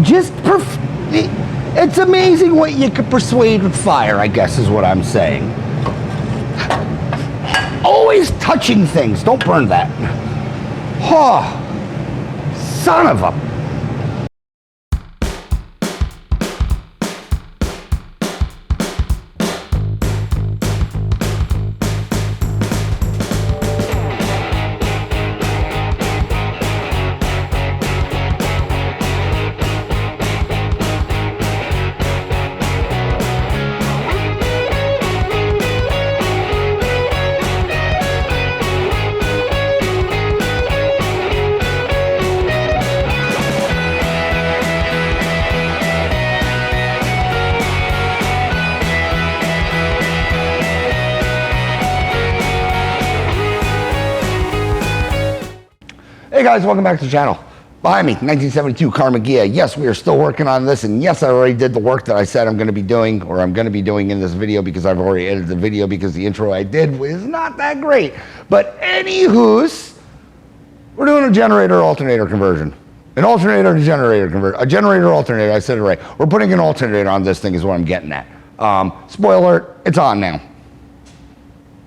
just it's amazing what you could persuade with fire, I guess is what I'm saying. Always touching things. Don't burn that. Oh, son of a... Hey guys, welcome back to the channel. Behind me, 1972 Karmann Ghia. Yes, we are still working on this, and yes, I already did the work that I said I'm going to be doing, or I'm going to be doing in this video, because I've already edited the video because the intro I did was not that great. But anywho's, we're doing a generator alternator conversion. An alternator to generator conversion. A generator alternator, I said it right. We're putting an alternator on this thing is what I'm getting at. Spoiler alert, it's on now.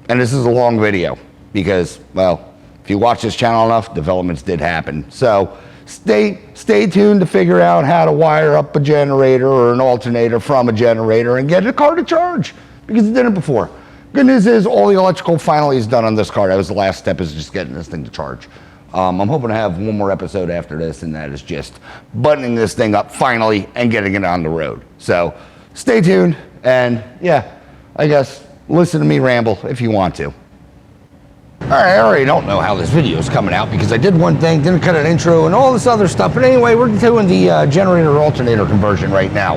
And this is a long video because, well, if you watch this channel enough, developments did happen. So stay tuned to figure out how to wire up a generator or an alternator from a generator and get a car to charge, because it did it before. Good news is all the electrical finally is done on this car. That was the last step, is just getting this thing to charge. I'm hoping to have one more episode after this, and that is just buttoning this thing up finally and getting it on the road. So stay tuned, and yeah, I guess listen to me ramble if you want to. Alright, I already don't know how this video is coming out because I did one thing, didn't cut an intro and all this other stuff. But anyway, we're doing the generator alternator conversion right now.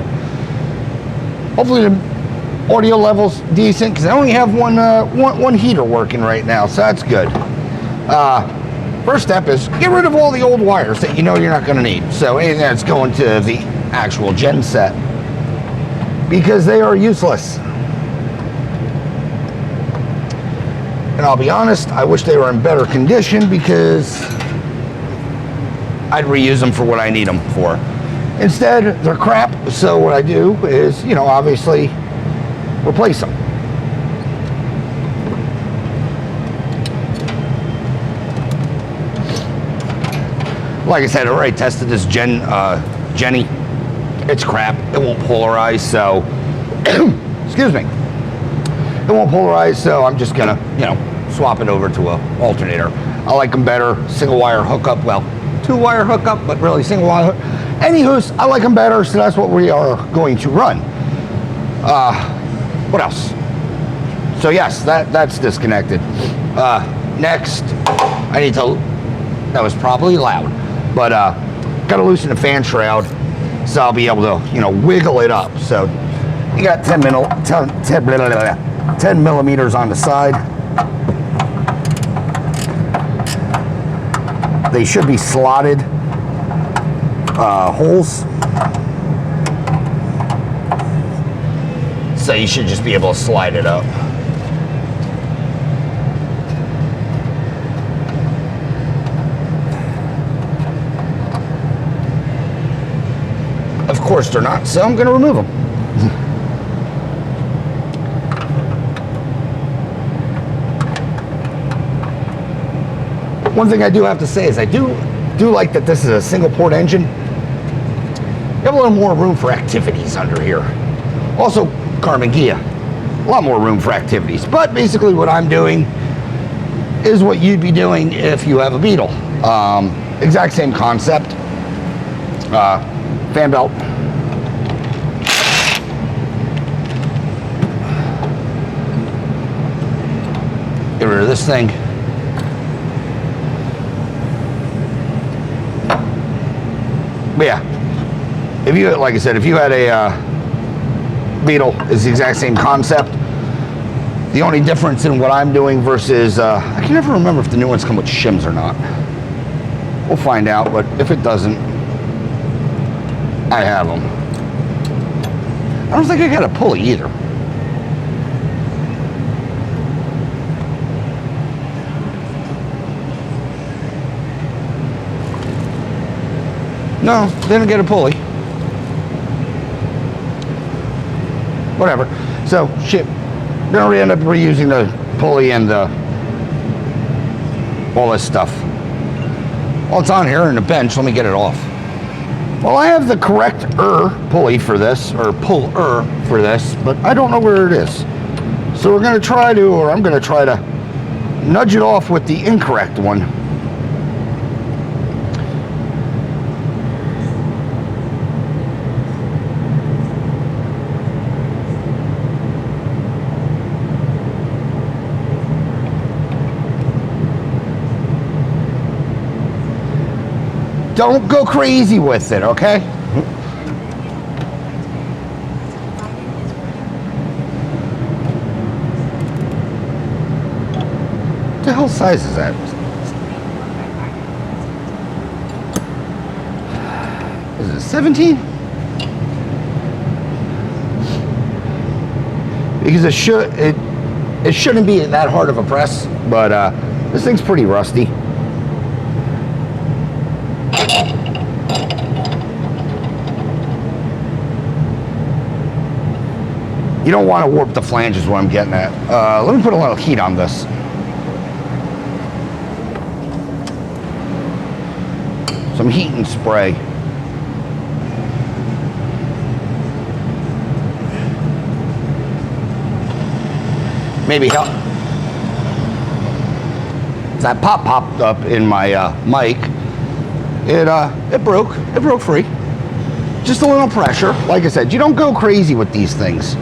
Hopefully the audio level's decent, because I only have one heater working right now, so that's good. First step is get rid of all the old wires that you know you're not going to need. So anything that's going to the actual gen set, because they are useless. And I'll be honest, I wish they were in better condition, because I'd reuse them for what I need them for. Instead, they're crap, so what I do is, you know, obviously replace them. Like I said, I already tested this Jenny. It's crap. It won't polarize, so excuse me. It won't polarize, so I'm just gonna, you know, swap it over to a alternator. I like them better. Single wire hookup, well, 2-wire hookup, but really single wire. Anywho's, I like them better, so that's what we are going to run. What else? So yes, that's disconnected. Next, I need to, that was probably loud, but gotta loosen the fan shroud, so I'll be able to, you know, wiggle it up. So you got 10 millimeters on the side. They should be slotted holes. So you should just be able to slide it up. Of course they're not, so I'm going to remove them. One thing I do have to say is I do like that this is a single port engine. You have a little more room for activities under here. Also, Karmann Ghia, a lot more room for activities. But basically what I'm doing is what you'd be doing if you have a Beetle. Exact same concept. Fan belt. Get rid of this thing. But yeah, if you, like I said, if you had a Beetle, it's the exact same concept. The only difference in what I'm doing versus, I can never remember if the new ones come with shims or not. We'll find out, but if it doesn't, I have them. I don't think I got a pulley either. No, didn't get a pulley. whatever. So shit, gonna end up reusing the pulley and the all this stuff. Well, it's on here in the bench. Let me get it off. Well, I have the correct pulley for this, or puller for this, but I don't know where it is. So we're gonna try to, or I'm gonna try to nudge it off with the incorrect one. Don't go crazy with it, okay? What the hell size is that? Is it 17? Because it shouldn't be that hard of a press, but this thing's pretty rusty. You don't want to warp the flange is what I'm getting at. Let me put a little heat on this. Some heat and spray. Maybe help. That pop popped up in my mic. It broke free. Just a little pressure. Like I said, you don't go crazy with these things.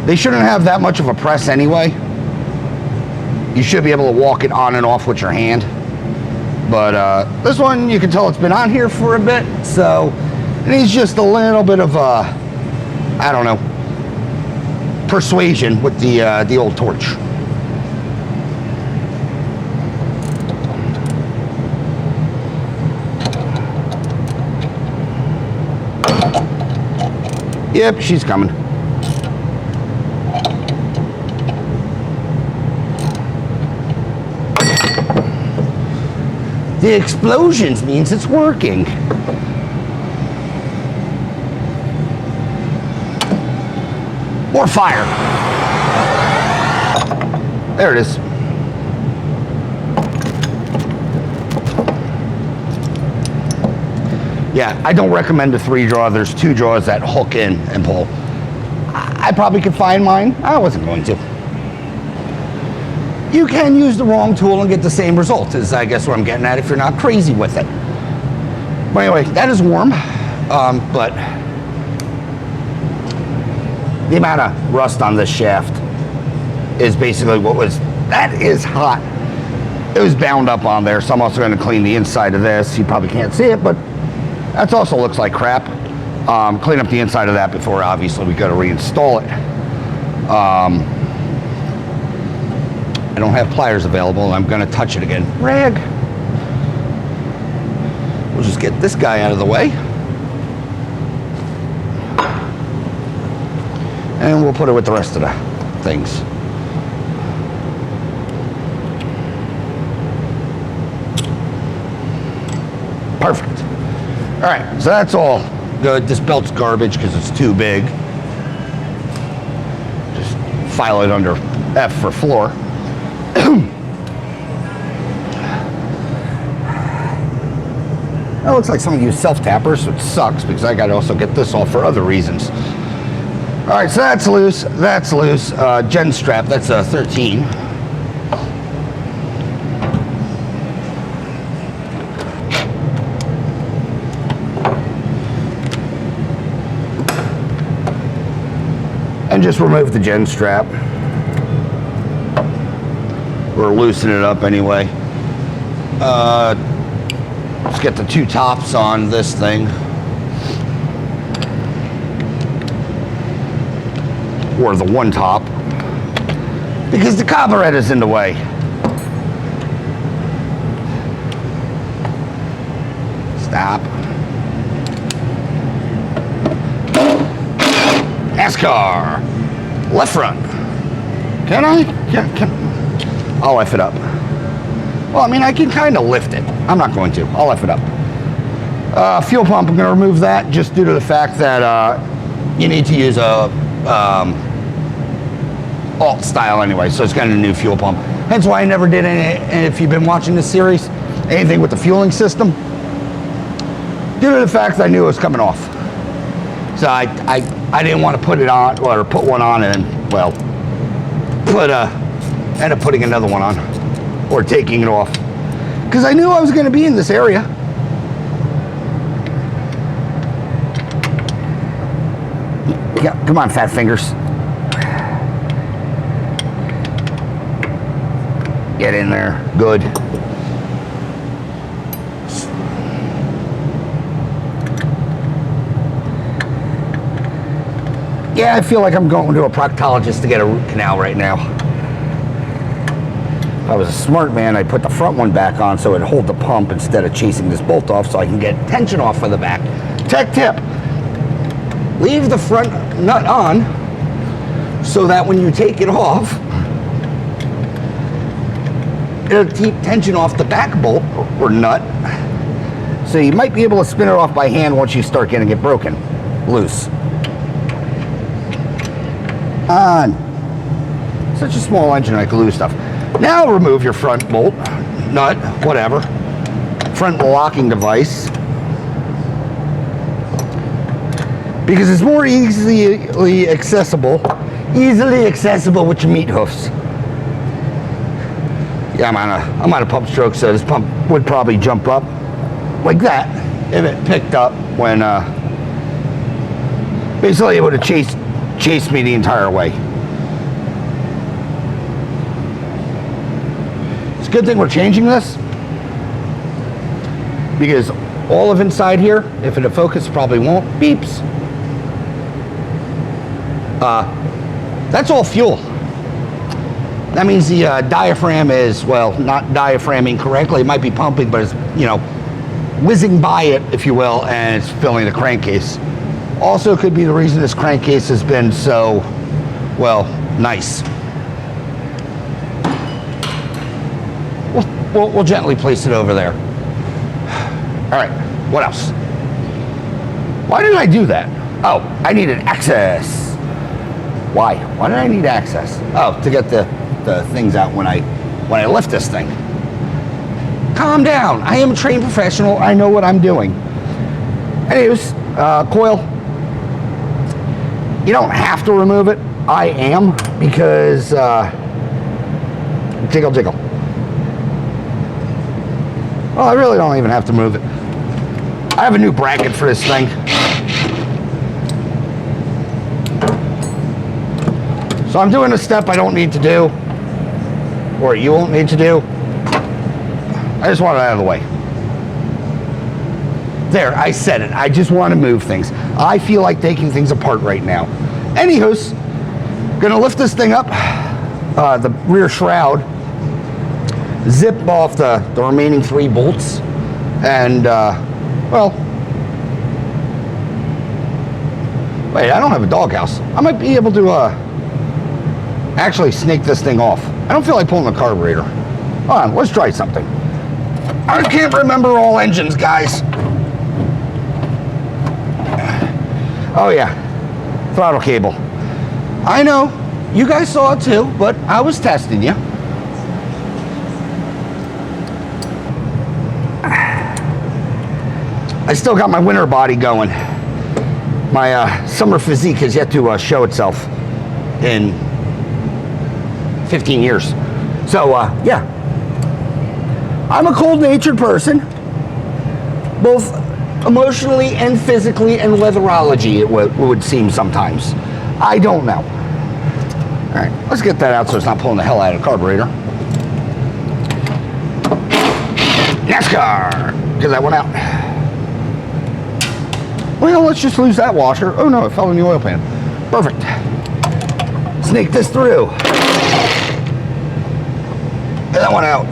They shouldn't have that much of a press anyway. You should be able to walk it on and off with your hand. But this one, you can tell it's been on here for a bit, so it needs just a little bit of, I don't know, persuasion with the old torch. Yep, she's coming. The explosions means it's working. More fire. There it is. Yeah, I don't recommend a 3-draw. There's 2 draws that hook in and pull. I probably could find mine. I wasn't going to. You can use the wrong tool and get the same result, is I guess what I'm getting at, if you're not crazy with it. But anyway, that is warm, but the amount of rust on this shaft is basically that is hot. It was bound up on there, so I'm also going to clean the inside of this. You probably can't see it, but that also looks like crap. Clean up the inside of that before, obviously, we got to reinstall it. I don't have pliers available, and I'm going to touch it again. Rag. We'll just get this guy out of the way. And we'll put it with the rest of the things. Perfect. All right, so that's all good. This belt's garbage because it's too big. Just file it under F for floor. That looks like someone used self-tappers, so it sucks because I got to also get this off for other reasons. All right, so that's loose. That's loose. Gen strap, that's a 13. And just remove the gen strap. Or loosen it up anyway. Let's get the 2 tops on this thing. Or the 1 top. Because the carburetor is in the way. Stop. NASCAR. Left front. Can I? Can I'll F it up. Well, I mean, I can kind of lift it. I'm not going to. I'll F it up. Fuel pump, I'm going to remove that just due to the fact that you need to use a alt style anyway, so it's got a new fuel pump. Hence why I never did any, and if you've been watching this series, anything with the fueling system, due to the fact that I knew it was coming off. So I didn't want to put it on, or put one on and, well, end up putting another one on, or taking it off. Because I knew I was going to be in this area. Yeah, come on, fat fingers. Get in there. Good. Yeah, I feel like I'm going to a proctologist to get a root canal right now. If I was a smart man, I'd put the front one back on so it'd hold the pump instead of chasing this bolt off so I can get tension off of the back. Tech tip. Leave the front nut on so that when you take it off, it'll keep tension off the back bolt or nut. So you might be able to spin it off by hand once you start getting it broken loose. On. Such a small engine, I can lose stuff. Now remove your front bolt, nut, whatever. Front locking device. Because it's more easily accessible with your meat hoofs. Yeah, I'm on a pump stroke, so this pump would probably jump up like that if it picked up when basically it would have chased me the entire way. It's a good thing we're changing this, because all of inside here, if it'll focus, probably won't, beeps. That's all fuel. That means the diaphragm is, well, not diaphragming correctly. It might be pumping, but it's, you know, whizzing by it, if you will, and it's filling the crankcase. Also could be the reason this crankcase has been so, well, nice. We'll gently place it over there. All right, what else? Why did I do that? Oh, I needed access. Why? Why did I need access? Oh, to get the things out when I lift this thing. Calm down. I am a trained professional. I know what I'm doing. Anyways, coil. You don't have to remove it. I am, because jiggle, jiggle. Well, I really don't even have to move it. I have a new bracket for this thing. So I'm doing a step I don't need to do, or you won't need to do. I just want it out of the way. There, I said it. I just want to move things. I feel like taking things apart right now. Anywho's, gonna lift this thing up, the rear shroud, zip off the remaining 3 bolts, and, well, wait, I don't have a doghouse. I might be able to, actually snake this thing off. I don't feel like pulling the carburetor. Hold on, let's try something. I can't remember all engines, guys. Oh yeah, throttle cable. I know, you guys saw it too, but I was testing you. I still got my winter body going. My summer physique has yet to show itself in 15 years. So, yeah. I'm a cold-natured person, both emotionally and physically, and weatherology, it would seem sometimes. I don't know. All right, let's get that out so it's not pulling the hell out of the carburetor. NASCAR! Get that one out. Well, let's just lose that washer. Oh no, it fell in the oil pan. Perfect. Snake this through. Get that one out.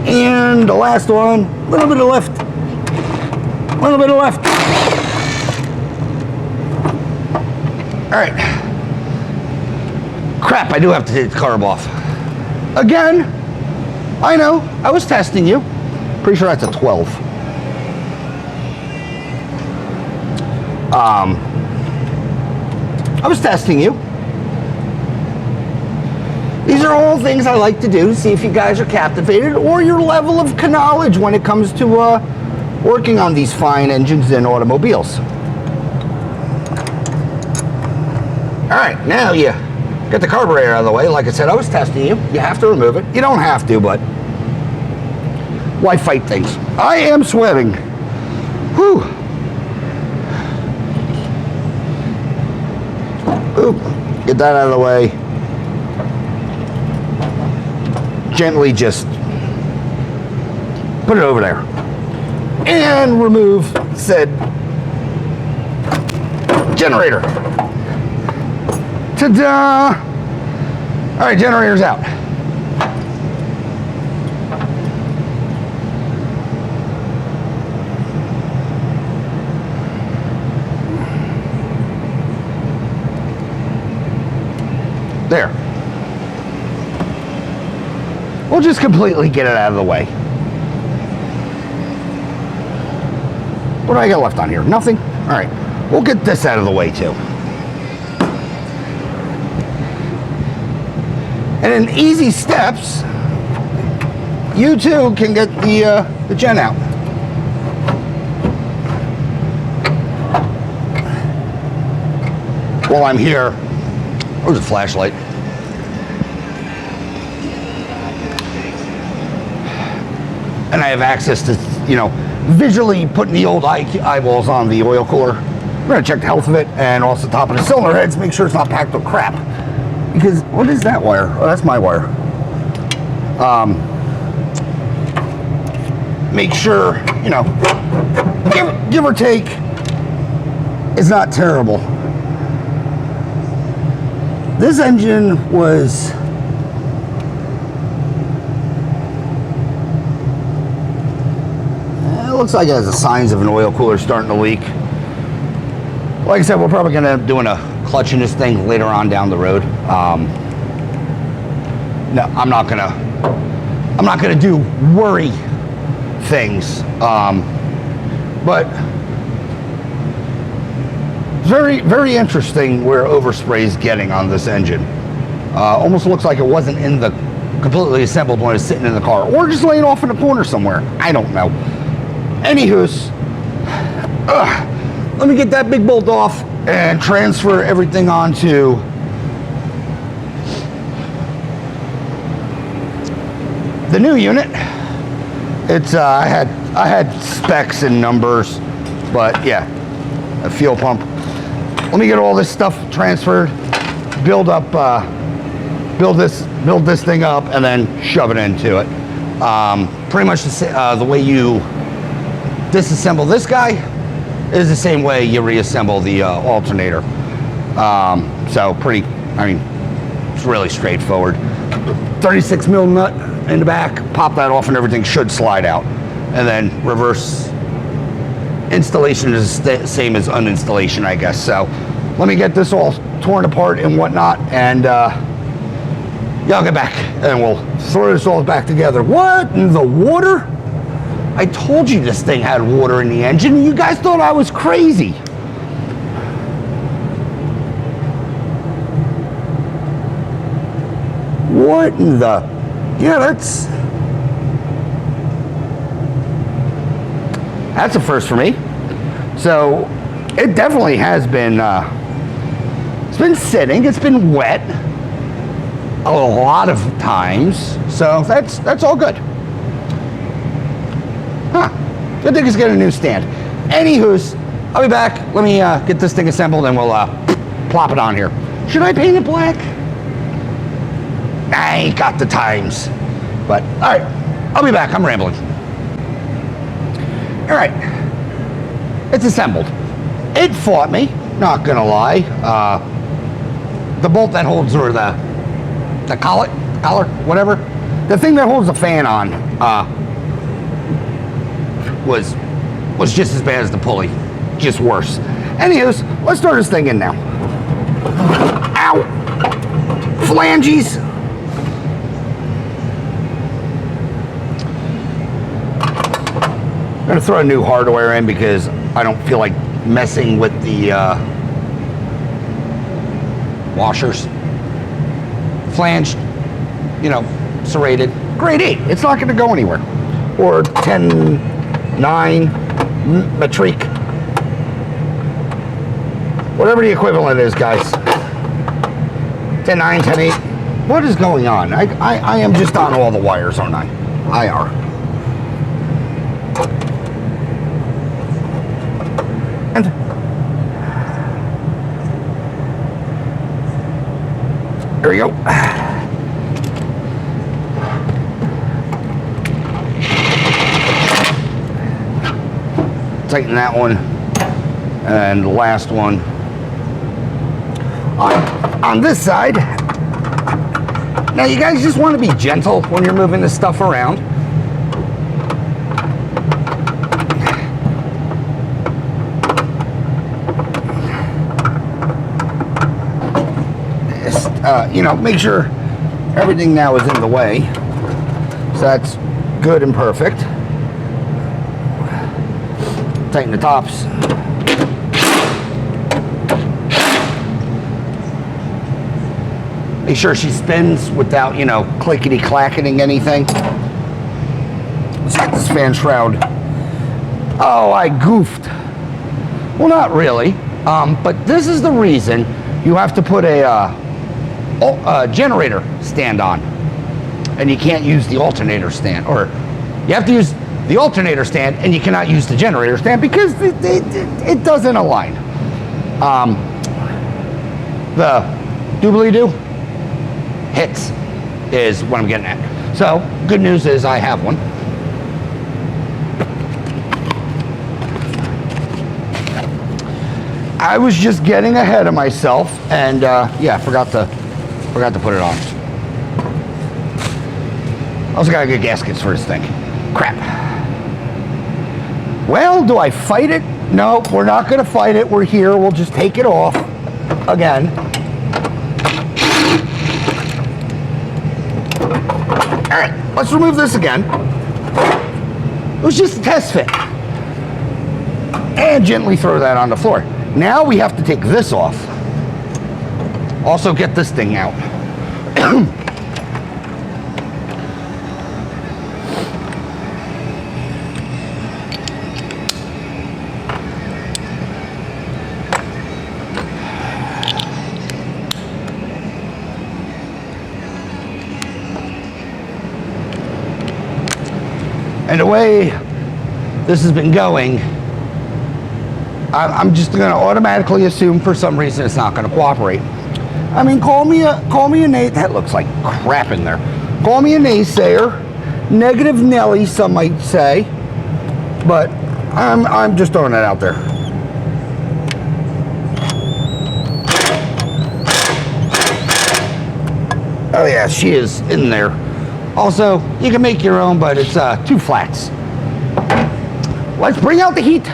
And the last one, a little bit of left. A little bit of left. All right. Crap, I do have to take the carb off. Again, I know, I was testing you. Pretty sure that's a 12. I was testing you. These are all things I like to do to see if you guys are captivated or your level of knowledge when it comes to working on these fine engines and automobiles. All right, now you get the carburetor out of the way. Like I said, I was testing you. You have to remove it. You don't have to, but why fight things? I am sweating. Whew. Oop. Get that out of the way. Gently just put it over there. And remove said generator. Ta-da! All right, generator's out. There. We'll just completely get it out of the way. What do I got left on here? Nothing? All right, we'll get this out of the way too. And in easy steps, you too can get the gen out. While I'm here, where's the flashlight? And I have access to, you know, visually putting the old eyeballs on the oil cooler. We're gonna check the health of it and also top of the cylinder heads, make sure it's not packed with crap. Because, what is that wire? Oh, that's my wire. Make sure, you know, give or take, it's not terrible. This engine was it looks like it has the signs of an oil cooler starting to leak. Like I said, we're probably gonna end up doing a clutch in this thing later on down the road. No, I'm not gonna do worry things. But very, very interesting where overspray is getting on this engine. Almost looks like it wasn't in the completely assembled when it's sitting in the car, or just laying off in a corner somewhere. I don't know. Anywho's, let me get that big bolt off and transfer everything onto the new unit. It's I had specs and numbers, but yeah, a fuel pump. Let me get all this stuff transferred, build this thing up, and then shove it into it. Pretty much the way you disassemble this guy is the same way you reassemble the alternator. So it's really straightforward. 36 mil nut in the back, pop that off and everything should slide out. And then reverse installation is the same as uninstallation, I guess. So let me get this all torn apart and whatnot, and y'all get back and we'll throw this all back together. What in the water? I told you this thing had water in the engine, and you guys thought I was crazy. What in the... Yeah, that's a first for me. So it definitely has been, it's been sitting, it's been wet a lot of times. So that's all good. Huh, good thing is get a new stand. Anywho's, I'll be back. Let me get this thing assembled and we'll plop it on here. Should I paint it black? I ain't got the times. But, all right, I'll be back. I'm rambling. All right, it's assembled. It fought me, not gonna lie. The bolt that holds, or the collar, whatever, the thing that holds the fan on, was just as bad as the pulley, just worse. Anyways, let's throw this thing in now. Ow! Phalanges! I'm gonna throw a new hardware in because I don't feel like messing with the washers, flanged, you know, serrated, grade 8. It's not going to go anywhere. Or 10-9 metric. Whatever the equivalent is, guys. 10-9, 10-8. What is going on? I am just on all the wires, aren't I? I are. And there we go. Tighten that one. And the last one on this side. Now you guys just want to be gentle when you're moving this stuff around. Just, you know, make sure everything now is in the way. So that's good and perfect. Tighten the tops. Make sure she spins without, you know, clickety-clacketing anything. Let's get this fan shroud. Oh, I goofed. Well, not really. But this is the reason you have to put a generator stand on. And you can't use the alternator stand. Or you have to use the alternator stand and you cannot use the generator stand because it doesn't align. The doobly-doo hits is what I'm getting at. So, good news is I have one. I was just getting ahead of myself, and yeah, forgot to put it on. Also gotta get gaskets for this thing. Crap. Well, do I fight it? No, we're not gonna fight it. We're here. We'll just take it off again. All right, let's remove this again. It was just a test fit. And gently throw that on the floor. Now we have to take this off. Also get this thing out. And the way this has been going, I'm just going to automatically assume for some reason it's not going to cooperate. I mean, call me a that looks like crap in there. Call me a naysayer, negative Nelly, some might say, but I'm just throwing that out there. Oh yeah, she is in there. Also, you can make your own, but it's 2 flats. Let's bring out the heat.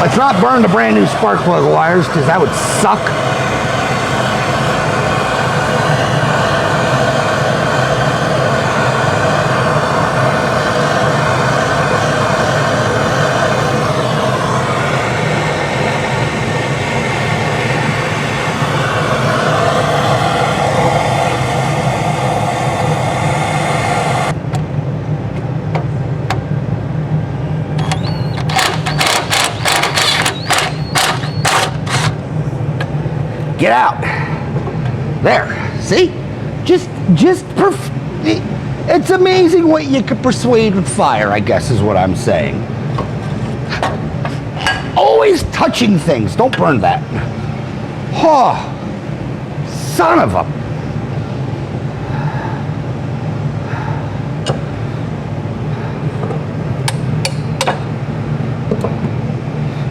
Let's not burn the brand new spark plug wires, because that would suck. Get out. There. See? It's amazing what you can persuade with fire, I guess is what I'm saying. Always touching things. Don't burn that. Oh, son of a...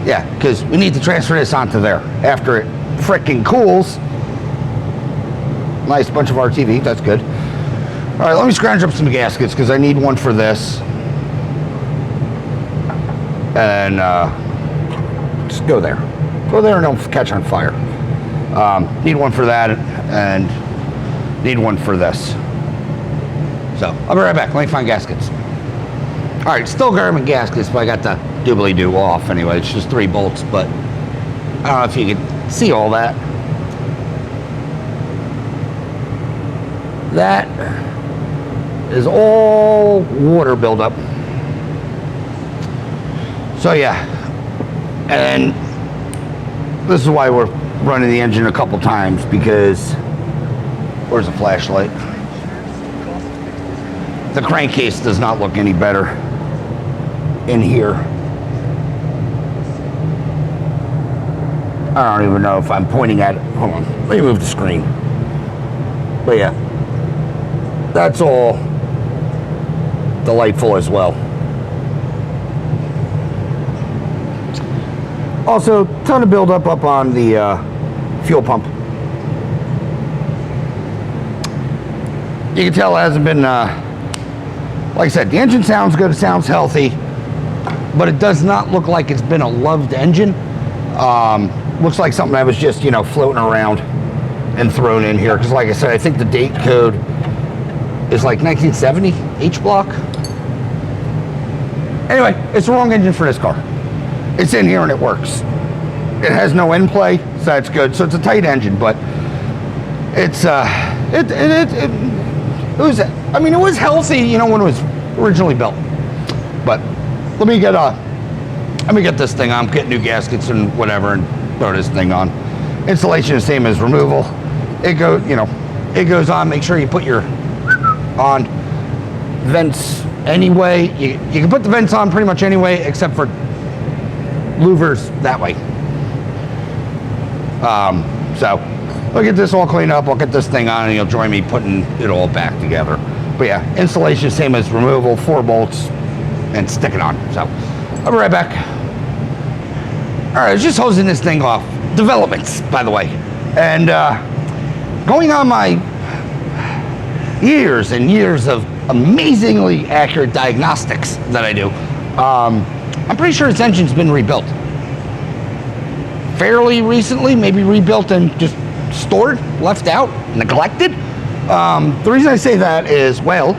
Yeah, because we need to transfer this onto there after it frickin' cools. Nice bunch of RTV, that's good. All right, let me scrounge up some gaskets because I need one for this. And just go there. Go there and don't catch on fire. Need one for that and need one for this. So, I'll be right back. Let me find gaskets. All right, still Karmann gaskets, but I got the doobly-doo off anyway. It's just 3 bolts, but I don't know if you can see all that. That is all water buildup. So yeah, and this is why we're running the engine a couple times, because where's the flashlight? The crankcase does not look any better in here. I don't even know if I'm pointing at it. Hold on, let me move the screen. But yeah, that's all delightful as well. Also, ton of buildup up on the fuel pump. You can tell it hasn't been, like I said, the engine sounds good, it sounds healthy, but it does not look like it's been a loved engine. Looks like something that was just, you know, floating around and thrown in here. Because like I said, I think the date code is like 1970, H block. Anyway, it's the wrong engine for this car. It's in here and it works. It has no end play, so that's good. So it's a tight engine, but it's it was, I mean, it was healthy, you know, when it was originally built. But let me get this thing on, get new gaskets and whatever, and throw this thing on. Installation is the same as removal. It goes, you know, it goes on. Make sure you put your on vents anyway. You can put the vents on pretty much anyway, except for louvers that way. So we'll get this all cleaned up. I'll get this thing on, and you'll join me putting it all back together. But yeah, installation same as removal, 4 bolts, and stick it on. So I'll be right back. All right, I was just hosing this thing off. Developments, by the way, and going on my years and years of amazingly accurate diagnostics that I do. I'm pretty sure this engine's been rebuilt fairly recently, maybe rebuilt and just stored, left out, neglected. The reason I say that is, well,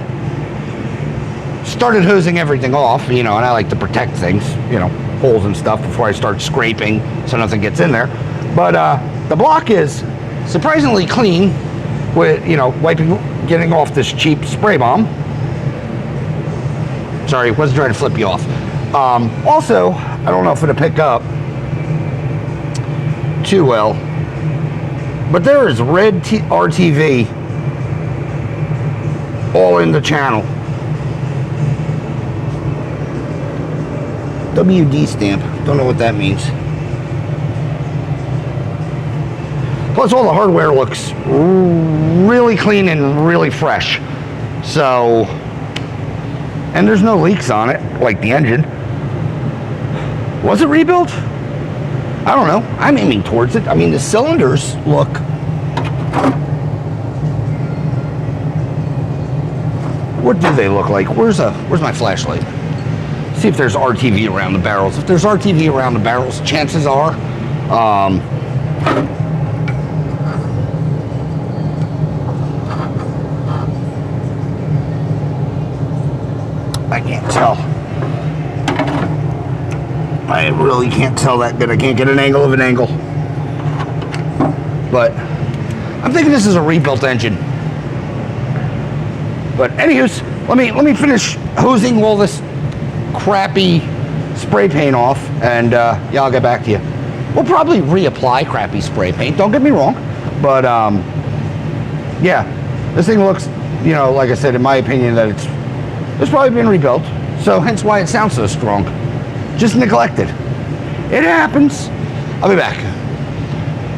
started hosing everything off, you know, and I like to protect things, you know, holes and stuff before I start scraping so nothing gets in there. But the block is surprisingly clean with, you know, getting off this cheap spray bomb. Sorry, wasn't trying to flip you off. Also, I don't know if it'll pick up too well, but there is red RTV all in the channel. WD stamp, don't know what that means. Plus all the hardware looks really clean and really fresh. So, and there's no leaks on it, like the engine. Was it rebuilt? I don't know. I'm aiming towards it. I mean, the cylinders look... What do they look like? Where's my flashlight? See if there's RTV around the barrels. If there's RTV around the barrels, chances are, I can't tell. I really can't tell that good. I can't get an angle of an angle. But I'm thinking this is a rebuilt engine. But anywho's, let me finish hosing all this crappy spray paint off, and yeah, I'll get back to you. We'll probably reapply crappy spray paint, don't get me wrong, but yeah, this thing looks, you know, like I said, in my opinion, that it's probably been rebuilt, so hence why it sounds so strong. Just neglected. It happens. I'll be back.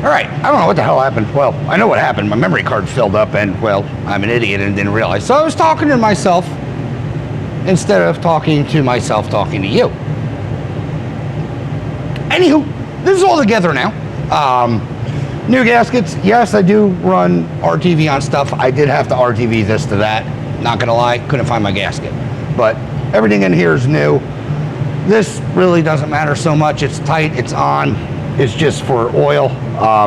All right, I don't know what the hell happened. Well, I know what happened. My memory card filled up, and well, I'm an idiot and didn't realize. So I was talking to myself instead of talking to myself talking to you. Anywho, this is all together now. New gaskets. Yes, I do run RTV on stuff. I did have to RTV this to that. Not gonna lie, couldn't find my gasket. But everything in here is new. This really doesn't matter so much. It's tight, it's on. It's just for oil.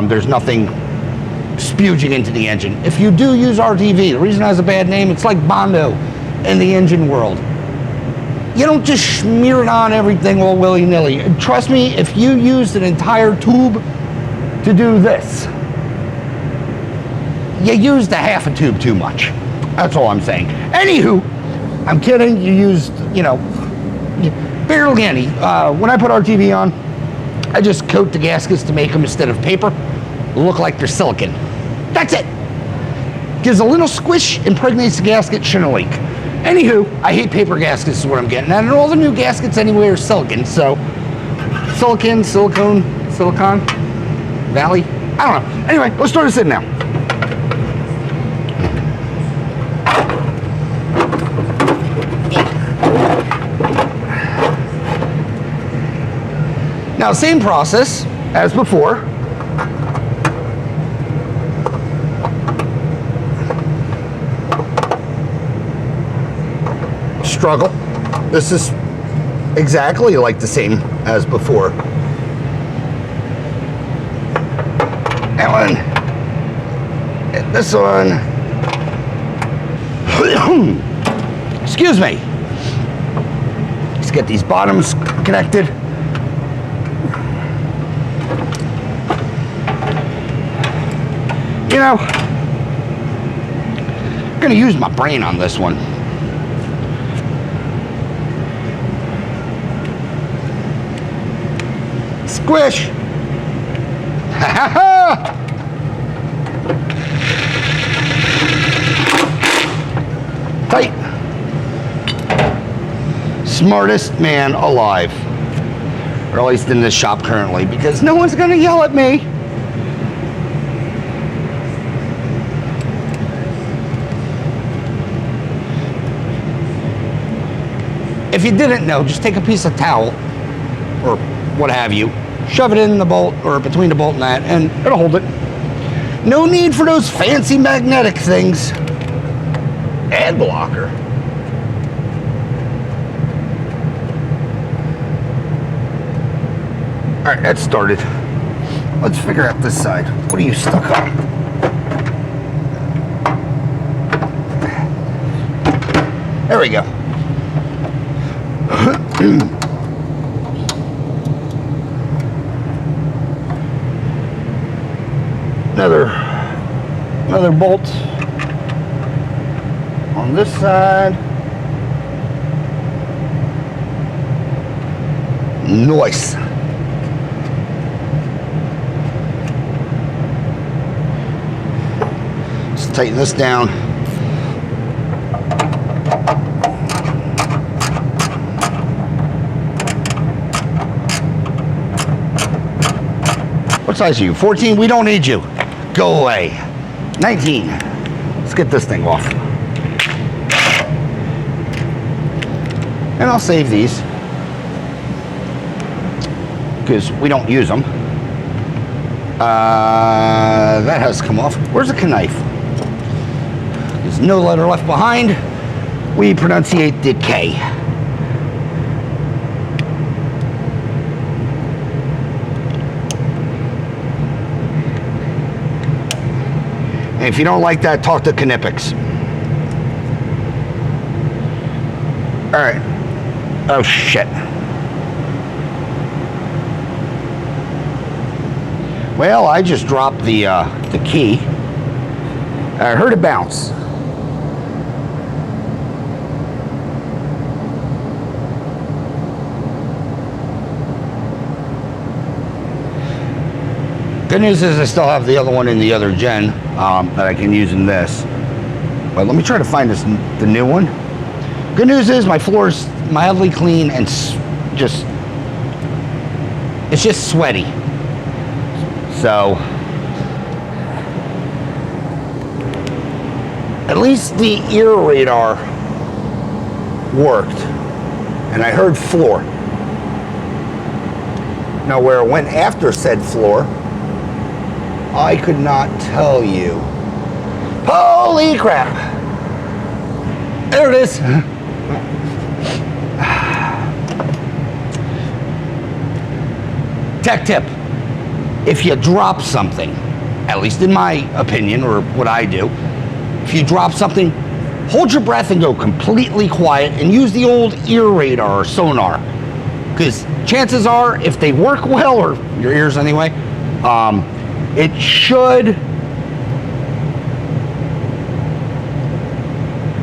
There's nothing spuging into the engine. If you do use RTV, the reason it has a bad name, it's like Bondo in the engine world. You don't just smear it on everything all willy-nilly. Trust me, if you used an entire tube to do this, you used a half a tube too much. That's all I'm saying. Anywho, I'm kidding. You used, you know, barely any. When I put RTV on, I just coat the gaskets to make them, instead of paper, look like they're silicon. That's it. Gives a little squish, impregnates the gasket, shouldn't leak. Anywho, I hate paper gaskets is what I'm getting at, and all the new gaskets anyway are silicon, so silicon, silicon valley, I don't know. Anyway, let's start this in now. Now, same process as before. Struggle. This is exactly like the same as before. That one. And this one. Excuse me. Let's get these bottoms connected. You know, I'm gonna use my brain on this one. Squish! Ha ha ha! Tight. Smartest man alive. Or at least in this shop currently, because no one's gonna yell at me. If you didn't know, just take a piece of towel or what have you, shove it in the bolt or between the bolt and that, and it'll hold it. No need for those fancy magnetic things. Ad blocker. All right, that's started. Let's figure out this side. What are you stuck on? There we go. Another bolt on this side. Nice. Let's tighten this down. What size are you? 14? We don't need you. Go away. 19. Let's get this thing off. And I'll save these because we don't use them. That has come off. Where's the knife? There's no letter left behind. We pronunciate the K. And if you don't like that, talk to Knippix. All right. Oh shit. Well, I just dropped the key. I heard it bounce. Good news is I still have the other one in the other gen that I can use in this. But let me try to find the new one. Good news is my floor is mildly clean and it's just sweaty. So at least the ear radar worked, and I heard floor. Now where it went after said floor, I could not tell you. Holy crap! There it is. Tech tip. If you drop something, at least in my opinion, or what I do, if you drop something, hold your breath and go completely quiet and use the old ear radar or sonar. Because chances are, if they work well, or your ears anyway, it should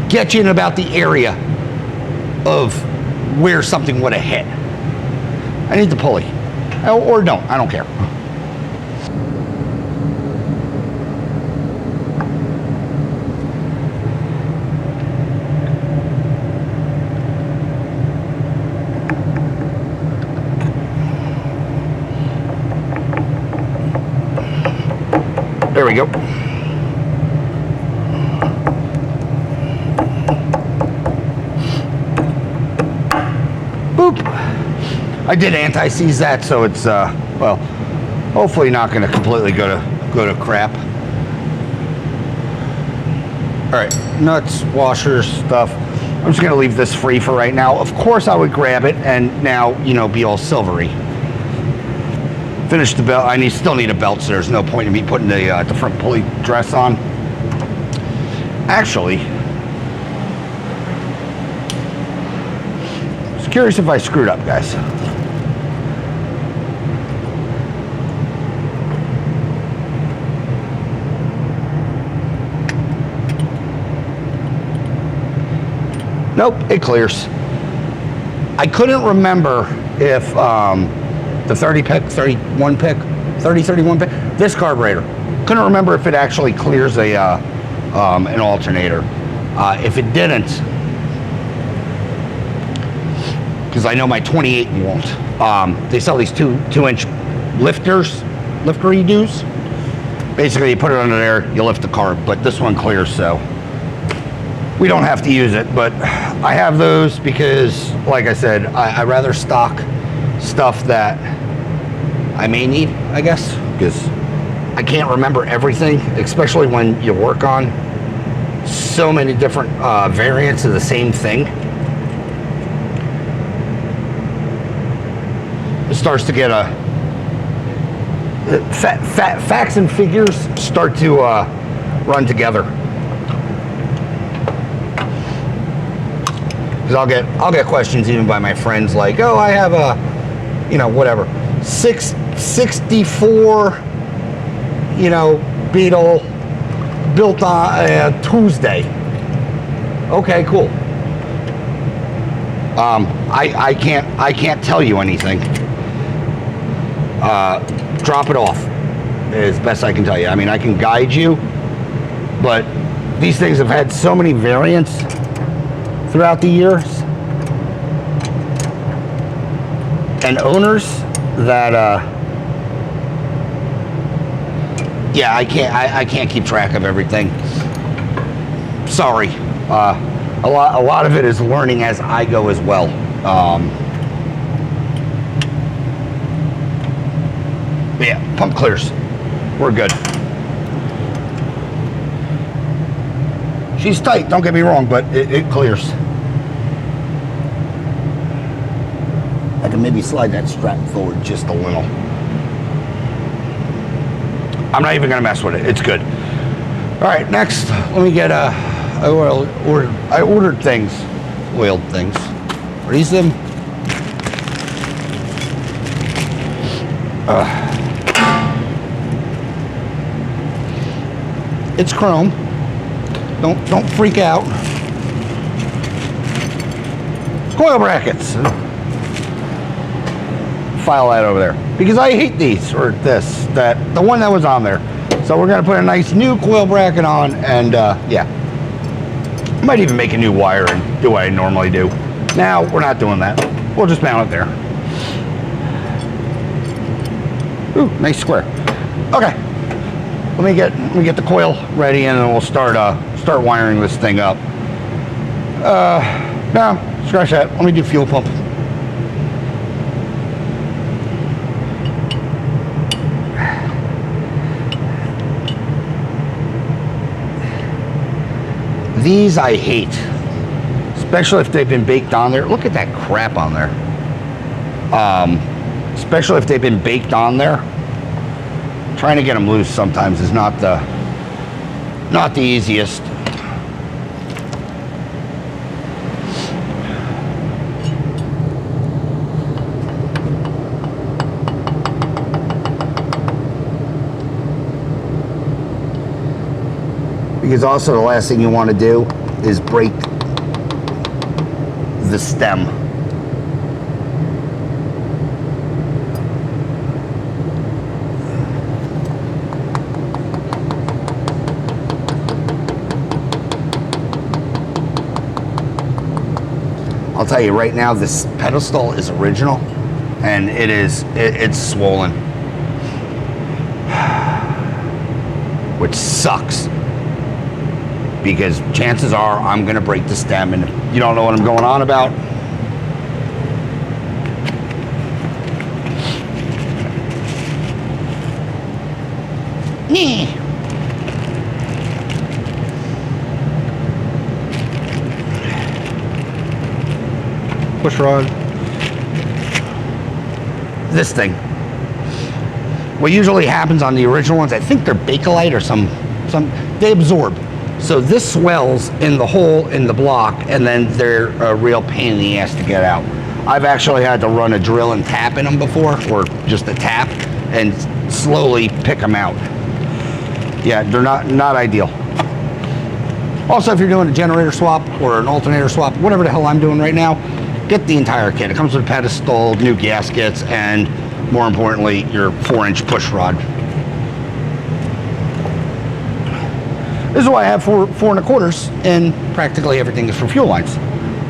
get you in about the area of where something would have hit. I need the pulley. Or don't, I don't care. There we go. Boop. I did anti-seize that, so it's well, hopefully not going to completely go to crap. All right, nuts, washers, stuff. I'm just going to leave this free for right now. Of course, I would grab it and now, you know, be all silvery. Finish the belt. I still need a belt, so there's no point in me putting the front pulley dress on. Actually, I was curious if I screwed up, guys. Nope, it clears. I couldn't remember if the 30 pick, 31 pick, 31 pick, this carburetor. Couldn't remember if it actually clears a an alternator. If it didn't, because I know my 28 won't. They sell these two-inch lifter-y-doos. Basically, you put it under there, you lift the carb, but this one clears, so we don't have to use it. But I have those because, like I said, I rather stock stuff that I may need, I guess, because I can't remember everything, especially when you work on so many different variants of the same thing. It starts to get facts and figures start to run together. Because I'll get questions even by my friends like, oh, I have a, you know, whatever, 64, you know, Beetle built on Tuesday. Okay, cool. I can't tell you anything. Drop it off is best I can tell you. I mean, I can guide you, but these things have had so many variants throughout the years and owners that yeah, I can't keep track of everything. Sorry. A lot of it is learning as I go as well. But yeah, pump clears. We're good. She's tight, don't get me wrong, but it clears. I can maybe slide that strap forward just a little. I'm not even gonna mess with it. It's good. All right, next, let me get I ordered things, oiled things. Are these them? It's chrome. Don't freak out. Coil brackets. File that over there because I hate these or the one that was on there. So we're gonna put a nice new coil bracket on, and yeah, I might even make a new wire and do what I normally do. Now we're not doing that. We'll just mount it there. Ooh, nice square. Okay, let me get the coil ready, and then we'll start wiring this thing up. No, scratch that. Let me do fuel pump. These I hate, especially if they've been baked on there. Look at that crap on there. Especially if they've been baked on there. Trying to get them loose sometimes is not the easiest. Because also the last thing you want to do is break the stem. I'll tell you right now, this pedestal is original, and it's swollen, which sucks, because chances are I'm gonna break the stem, and you don't know what I'm going on about. Push rod. This thing. What usually happens on the original ones, I think they're Bakelite or some they absorb. So this swells in the hole in the block, and then they're a real pain in the ass to get out. I've actually had to run a drill and tap in them before, or just a tap, and slowly pick them out. Yeah, they're not ideal. Also, if you're doing a generator swap or an alternator swap, whatever the hell I'm doing right now, get the entire kit. It comes with a pedestal, new gaskets, and more importantly, your 4-inch push rod. This is why I have 4 4.25, and practically everything is for fuel lines.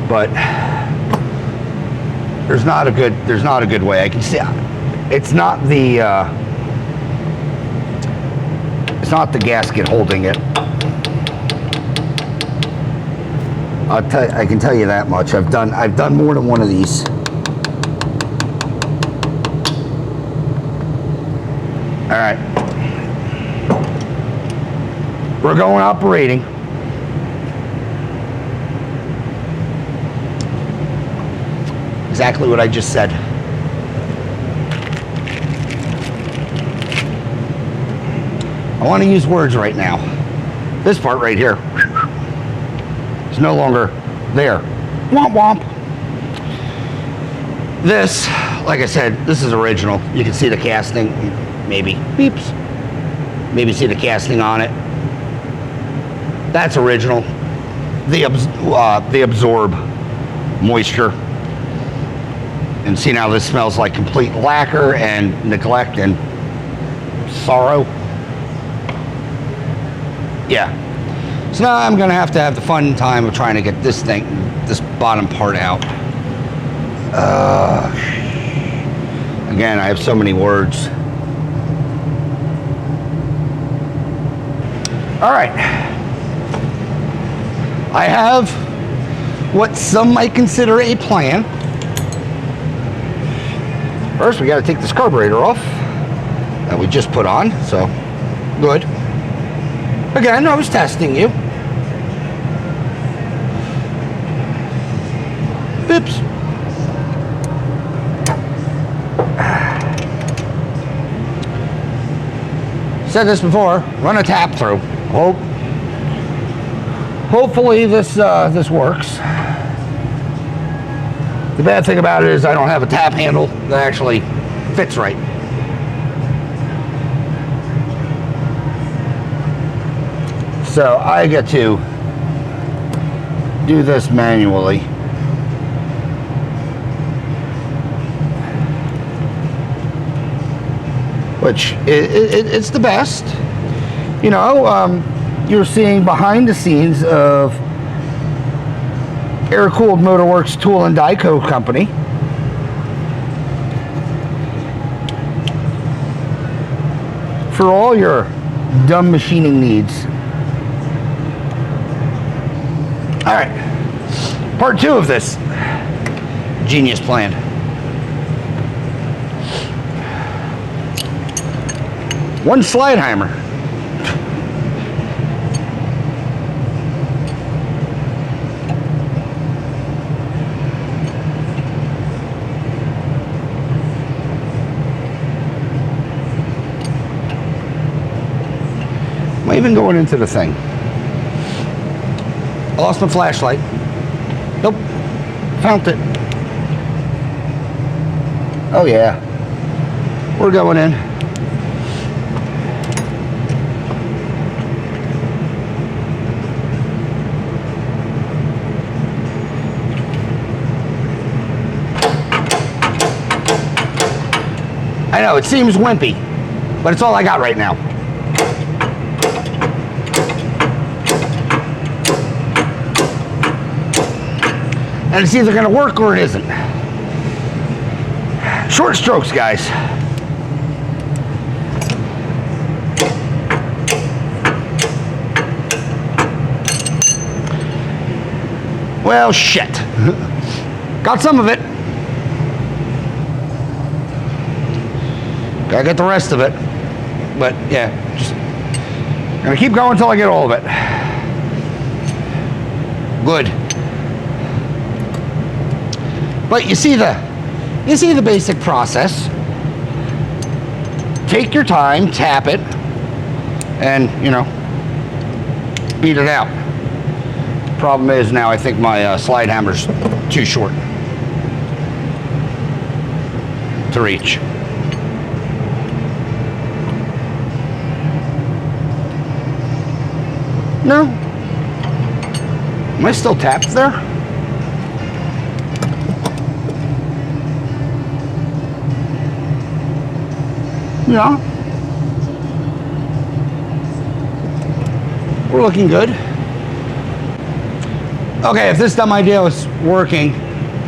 But there's not a good way. I can see it's not the gasket holding it. I can tell you that much. I've done more than one of these. All right, we're going operating. Exactly what I just said. I want to use words right now. This part right here is no longer there. Womp womp. This, like I said, this is original. You can see the casting, maybe. Beeps. Maybe see the casting on it. That's original. They absorb moisture. And see, now this smells like complete lacquer and neglect and sorrow. Yeah. So now I'm gonna have to have the fun time of trying to get this bottom part out. Again, I have so many words. All right. I have what some might consider a plan. First, we got to take this carburetor off that we just put on, so good. Again, I was testing you. Oops. Said this before, run a tap through. Hopefully this works. The bad thing about it is I don't have a tap handle that actually fits right. So I get to do this manually. Which it's the best. You know, you're seeing behind the scenes of Air-Cooled Motorworks Tool and Die Co. Company. For all your dumb machining needs. All right, part 2 of this genius plan. One slide hammer. Am I even going into the thing? I lost my flashlight. Nope. Found it. Oh yeah. We're going in. I know, it seems wimpy, but it's all I got right now. And it's either gonna work or it isn't. Short strokes, guys. Well, shit. Got some of it. Gotta get the rest of it. But yeah, just gonna keep going until I get all of it. Good. But you see the basic process. Take your time, tap it, and you know, beat it out. Problem is now I think my slide hammer's too short to reach. No. Am I still tapped there? Yeah. We're looking good. Okay, if this dumb idea was working,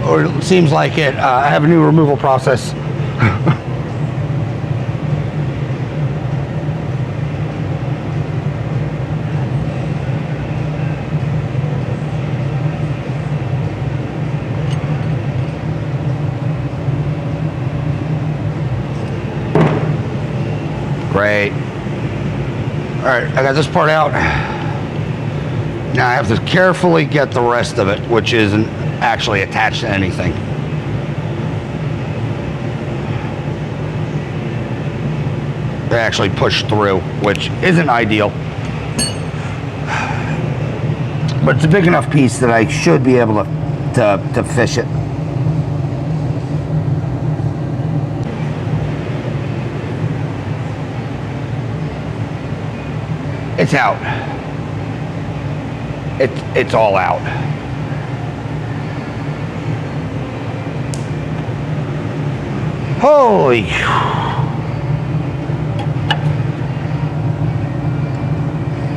or it seems like it, I have a new removal process. Great. All right, I got this part out. Now I have to carefully get the rest of it, which isn't actually attached to anything. They actually push through, which isn't ideal. But it's a big enough piece that I should be able to fish it. It's out. It's all out. Holy.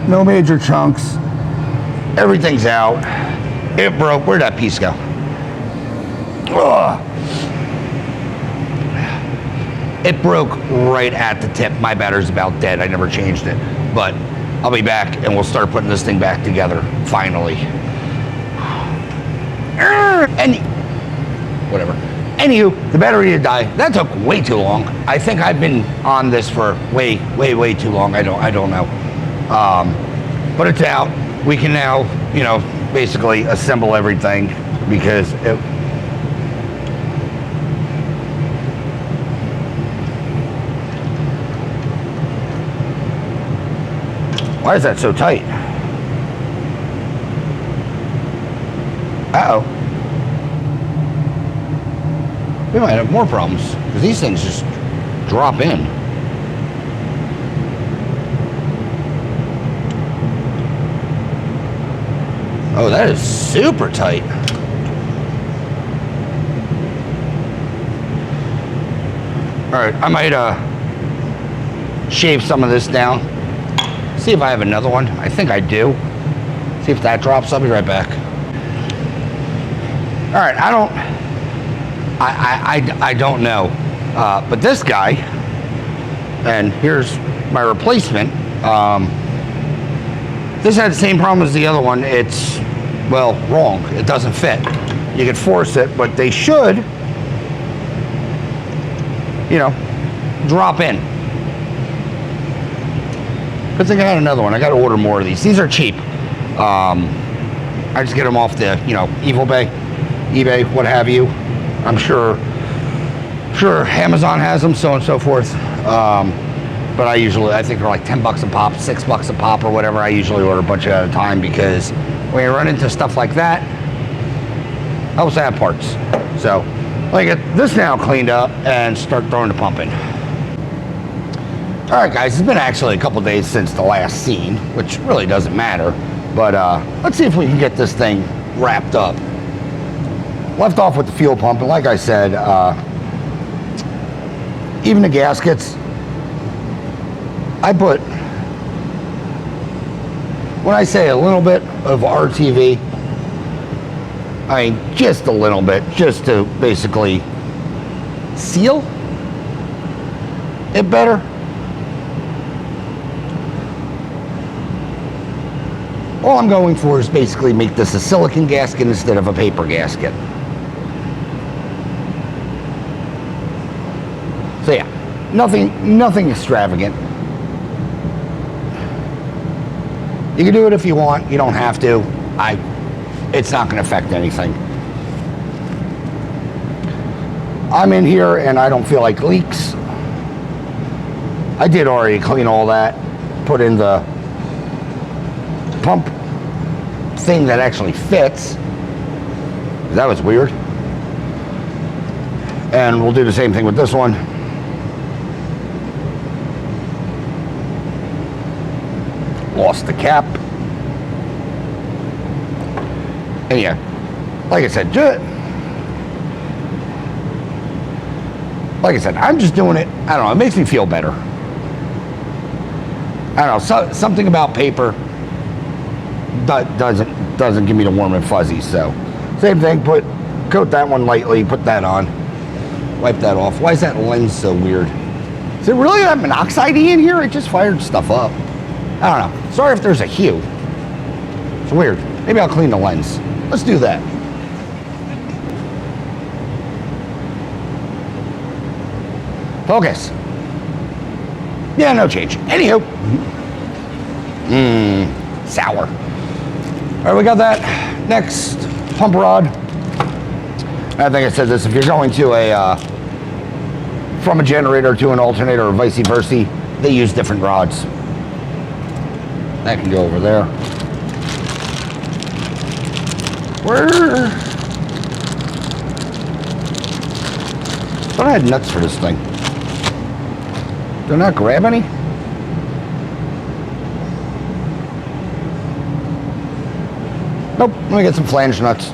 No major chunks. Everything's out. It broke. Where'd that piece go? Ugh. It broke right at the tip. My battery's about dead. I never changed it. But I'll be back and we'll start putting this thing back together, finally. And whatever. Anywho, the battery did die. That took way too long. I think I've been on this for way too long. I don't know. But it's out. We can now, you know, basically assemble everything because it, why is that so tight? Uh-oh. We might have more problems because these things just drop in. Oh, that is super tight. All right, I might shave some of this down. See if I have another one. I think I do. See if that drops. I'll be right back. All right, I don't know. But this guy, and here's my replacement. This had the same problem as the other one. It's, well, wrong. It doesn't fit. You can force it, but they should, you know, drop in. Good thing I got another one. I got to order more of these. These are cheap. I just get them off the, you know, eBay, what have you. I'm sure Amazon has them, so on and so forth. But I think they're like 10 bucks a pop, $6 a pop or whatever. I usually order a bunch at a time because when you run into stuff like that, helps to have parts. So I get this now cleaned up and start throwing the pump in. All right, guys, it's been actually a couple days since the last scene, which really doesn't matter. But let's see if we can get this thing wrapped up. Left off with the fuel pump, and like I said, even the gaskets, I put, when I say a little bit of RTV, I mean just a little bit, just to basically seal it better. All I'm going for is basically make this a silicone gasket instead of a paper gasket. So yeah, nothing extravagant. You can do it if you want, you don't have to. It's not gonna affect anything. I'm in here and I don't feel like leaks. I did already clean all that, put in the pump thing that actually fits. That was weird. And we'll do the same thing with this one. Lost the cap. And yeah, like I said, I'm just doing it. I don't know, it makes me feel better. I don't know, something about paper doesn't give me the warm and fuzzy. So same thing, coat that one lightly, put that on, wipe that off. Why is that lens so weird? Is it really that monoxide in here? It just fired stuff up. I don't know. Sorry if there's a hue. It's weird. Maybe I'll clean the lens. Let's do that. Focus. Yeah, no change. Anywho. Sour. All right, we got that. Next, pump rod. I think I said this, if you're going to from a generator to an alternator or vice versa, they use different rods. That can go over there. I thought I had nuts for this thing. Did I not grab any? Nope, let me get some flange nuts.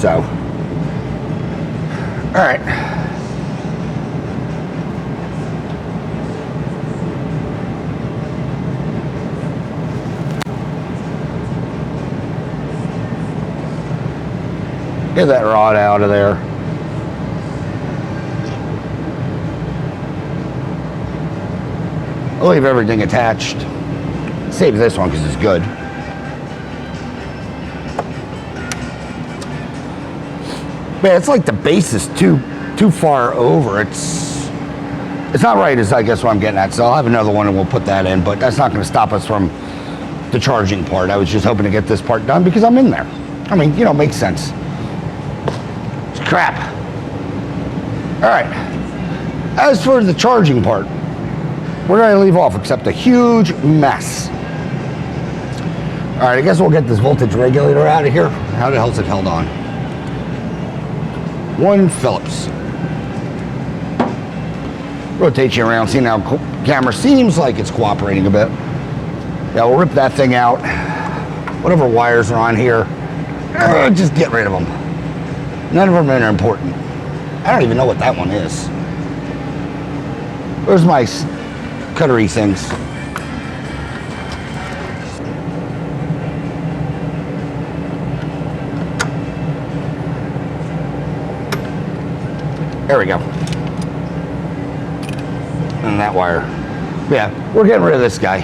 So, all right. Get that rod out of there. I'll leave everything attached. Save this one because it's good. Man, it's like the base is too far over. It's not right, is I guess what I'm getting at. So I'll have another one and we'll put that in, but that's not going to stop us from the charging part. I was just hoping to get this part done because I'm in there. I mean, you know, makes sense. It's crap. All right. As for the charging part, we're going to leave off except a huge mess. All right, I guess we'll get this voltage regulator out of here. How the hell is it held on? One Phillips. Rotate you around, see now camera seems like it's cooperating a bit. Yeah, we'll rip that thing out. Whatever wires are on here, just get rid of them. None of them are important. I don't even know what that one is. Where's my cutlery things? There we go. And that wire. Yeah, we're getting rid of this guy.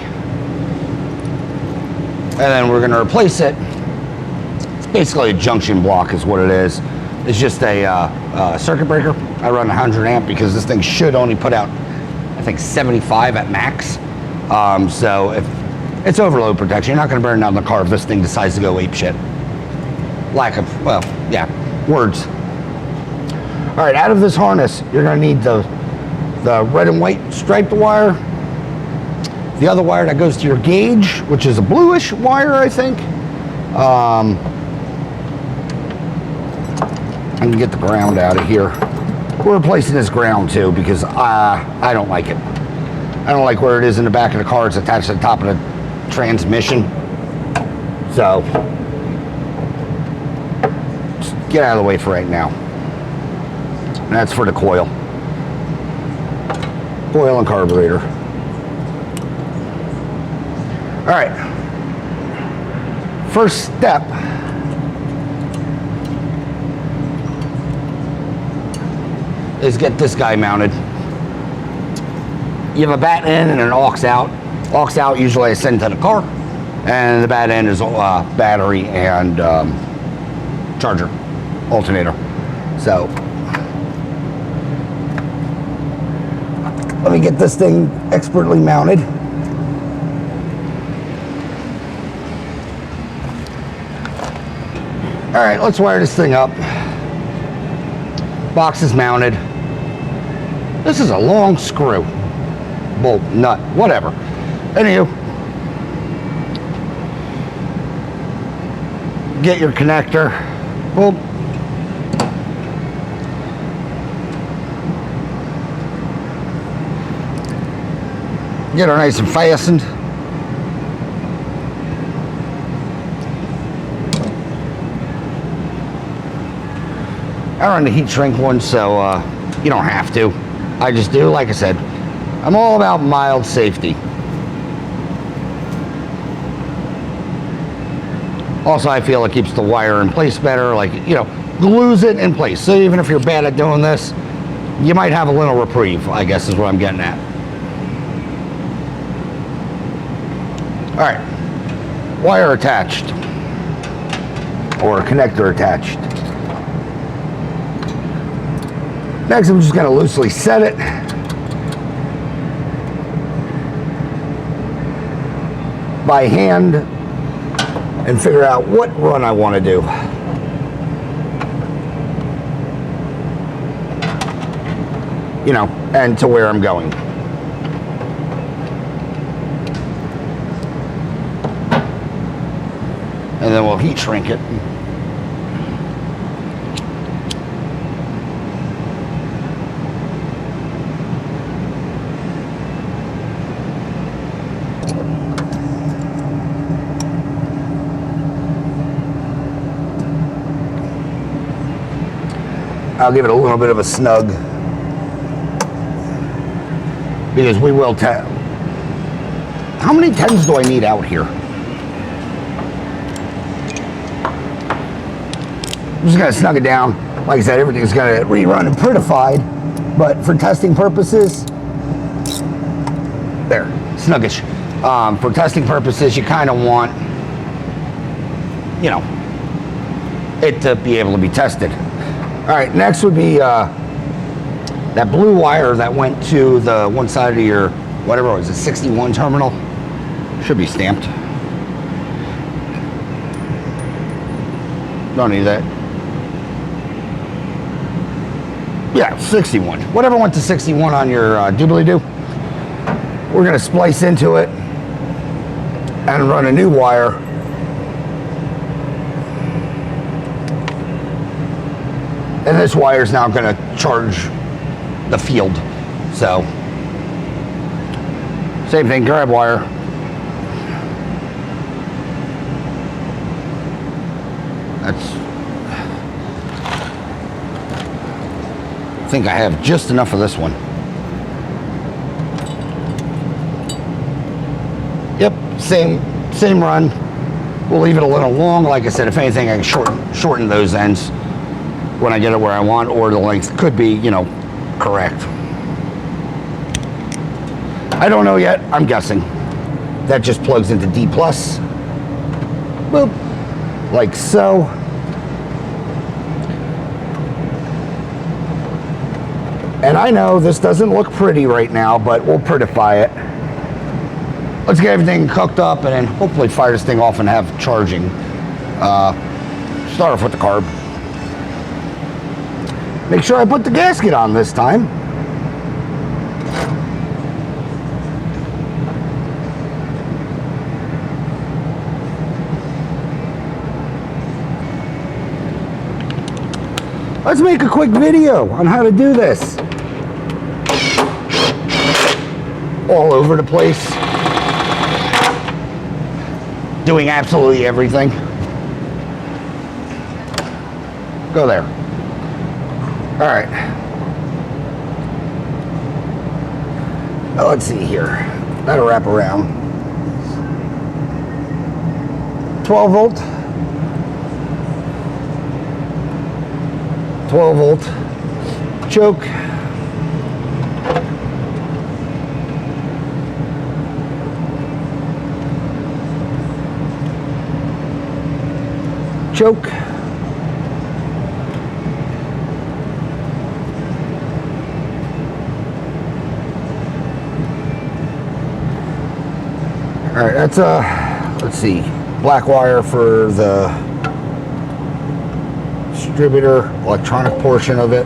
And then we're going to replace it. It's basically a junction block is what it is. It's just a circuit breaker. I run 100 amp because this thing should only put out, I think, 75 at max. So if it's overload protection, you're not going to burn down the car if this thing decides to go ape shit. Lack of, well, yeah, words. All right, out of this harness, you're going to need the red and white striped wire, the other wire that goes to your gauge, which is a bluish wire, I think. I can get the ground out of here. We're replacing this ground too because I don't like it. I don't like where it is in the back of the car. It's attached to the top of the transmission. So, just get out of the way for right now. And that's for the coil. Coil and carburetor. All right. First step is get this guy mounted. You have a bat in and an aux out. Aux out usually I send to the car, and the bat in is battery and charger, alternator. So let me get this thing expertly mounted. All right, let's wire this thing up. Box is mounted. This is a long screw. Bolt, nut, whatever. Anywho, get your connector. Boom. Get her nice and fastened. I run the heat shrink one, so you don't have to. I just do, like I said, I'm all about mild safety. Also, I feel it keeps the wire in place better, like, you know, glues it in place. So even if you're bad at doing this, you might have a little reprieve, I guess is what I'm getting at. All right, wire attached, or connector attached. Next, I'm just going to loosely set it. By hand and figure out what run I want to do. You know, and to where I'm going. And then we'll heat shrink it. I'll give it a little bit of a snug because we will tell. How many 10s do I need out here? I'm just gonna snug it down. Like I said, everything's gonna rerun and prettified, but for testing purposes, there, snuggish. For testing purposes, you kind of want, you know, it to be able to be tested. All right, next would be that blue wire that went to the one side of your, whatever it was, a 61 terminal. Should be stamped. Don't need that. Yeah, 61. Whatever went to 61 on your doobly-doo, we're gonna splice into it and run a new wire. And this wire is now going to charge the field. So, same thing, grab wire. That's, I think I have just enough of this one. Yep, same run. We'll leave it a little long. Like I said, if anything, I can shorten those ends when I get it where I want, or the length could be, you know, correct. I don't know yet, I'm guessing. That just plugs into D+. Boop, like so. And I know this doesn't look pretty right now, but we'll prettify it. Let's get everything cooked up and then hopefully fire this thing off and have charging. Start off with the carb. Make sure I put the gasket on this time. Let's make a quick video on how to do this. all over the place, doing absolutely everything. Go there. All right. Now let's see here. That'll wrap around. 12 volt. 12 volt choke. Choke. All right, that's let's see, black wire for the distributor, electronic portion of it.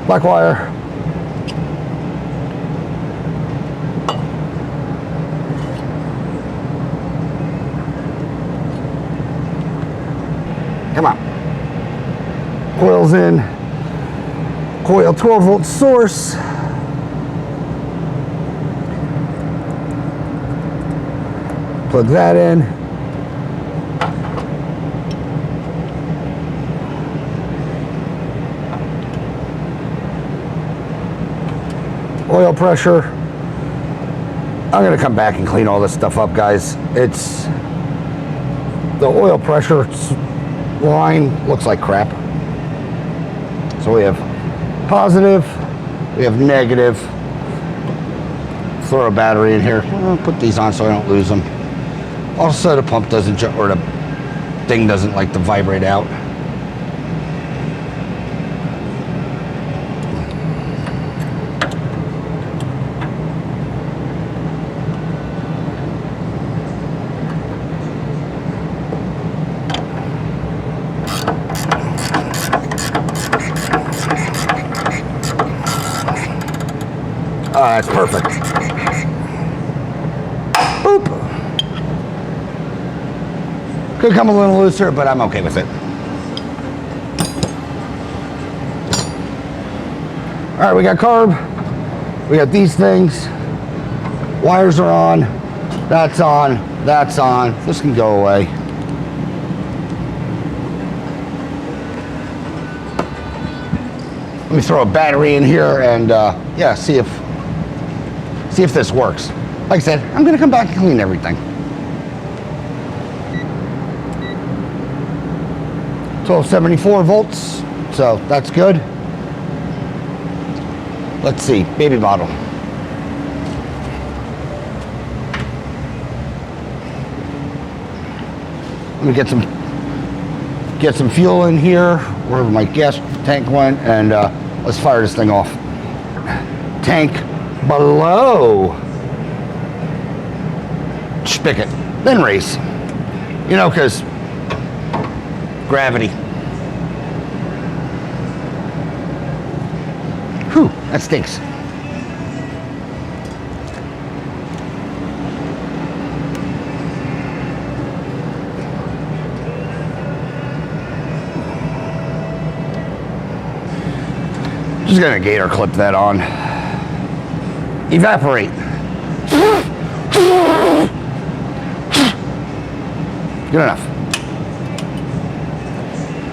Black wire. Come on. Coils in. Coil 12 volt source. Plug that in. Oil pressure. I'm gonna come back and clean all this stuff up, guys. It's the oil pressure line looks like crap. So we have positive, we have negative. Throw a battery in here. I'll put these on so I don't lose them. Also, the pump doesn't, or the thing doesn't like to vibrate out. That's perfect. Boop. Could come a little looser, but I'm okay with it. All right, we got carb. We got these things. Wires are on. That's on. That's on. This can go away. Let me throw a battery in here and yeah, see if this works. Like I said, I'm gonna come back and clean everything. 1274 volts, so that's good. Let's see, baby bottle. Let me get some fuel in here, wherever my gas tank went, and let's fire this thing off. Tank below spigot, then raise. You know, because gravity. Whew, that stinks. Just gonna gator clip that on. Evaporate. Good enough.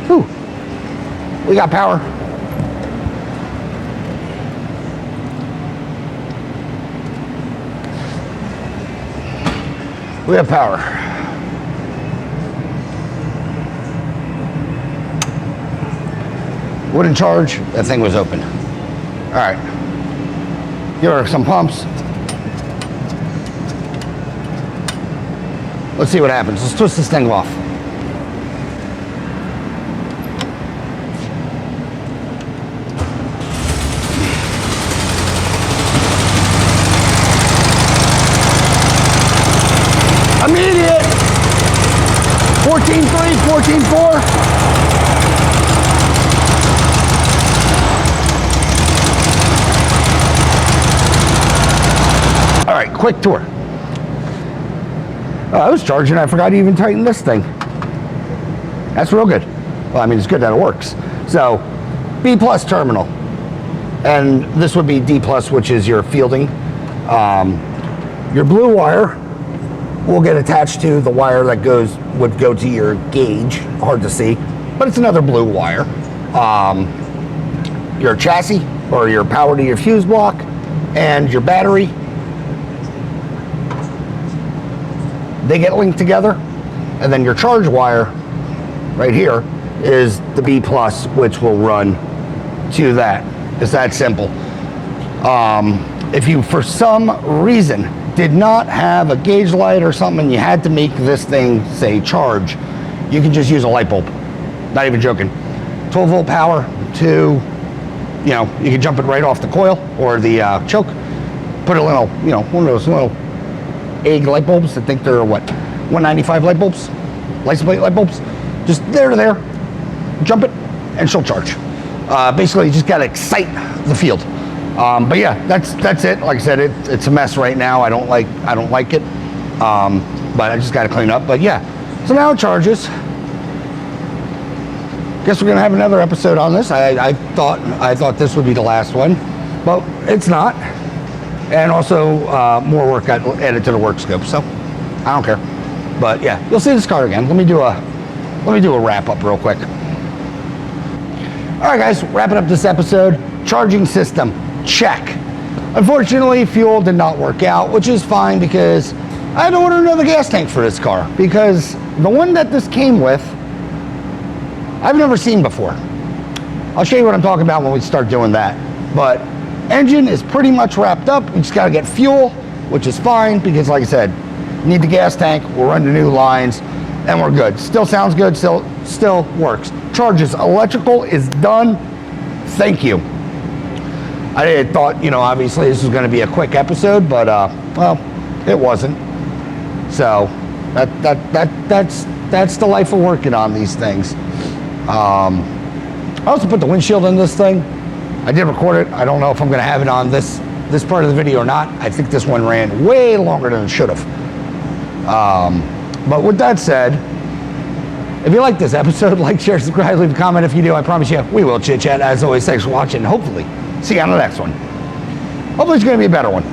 Whew. We got power. We have power. Wouldn't charge, that thing was open. All right, give her some pumps. Let's see what happens. Let's twist this thing off. Immediate. 14.3, 14.4. All right, quick tour. I was charging, I forgot to even tighten this thing. That's real good. Well, I mean, it's good that it works. So, B plus terminal. And this would be D plus, which is your fielding. Your blue wire will get attached to the wire that would go to your gauge. Hard to see, but it's another blue wire. Your chassis, or your power to your fuse block, and your battery, they get linked together. And then your charge wire right here is the B plus, which will run to that. It's that simple. If you, for some reason, did not have a gauge light or something, and you had to make this thing say charge, you can just use a light bulb. Not even joking. 12 volt power to, you know, you can jump it right off the coil or the choke. Put a little, you know, one of those little egg light bulbs. I think they're what, 195 light bulbs, license plate light bulbs. Just there to there, jump it, and she'll charge. Basically, you just gotta excite the field. But yeah, that's it. Like I said, it's a mess right now. I don't like it. But I just gotta clean up. But yeah, so now it charges. Guess we're gonna have another episode on this. I thought this would be the last one, but it's not. And also more work got added to the work scope, so I don't care. But yeah, you'll see this car again. Let me do a wrap up real quick. All right, guys, wrapping up this episode. Charging system, check. Unfortunately, fuel did not work out, which is fine because I had to order another gas tank for this car because the one that this came with, I've never seen before. I'll show you what I'm talking about when we start doing that. But engine is pretty much wrapped up. We just got to get fuel, which is fine because, like I said, need the gas tank. We'll run the new lines, and we're good. Still sounds good. Still works. Charges. Electrical is done. Thank you. I thought, you know, obviously this was going to be a quick episode, but well, it wasn't. So that's the life of working on these things. I also put the windshield in this thing. I did record it. I don't know if I'm going to have it on this part of the video or not. I think this one ran way longer than it should have. But with that said, if you like this episode, like, share, subscribe, leave a comment if you do. I promise you, we will chit chat. As always, thanks for watching. Hopefully, see you on the next one. Hopefully, it's going to be a better one.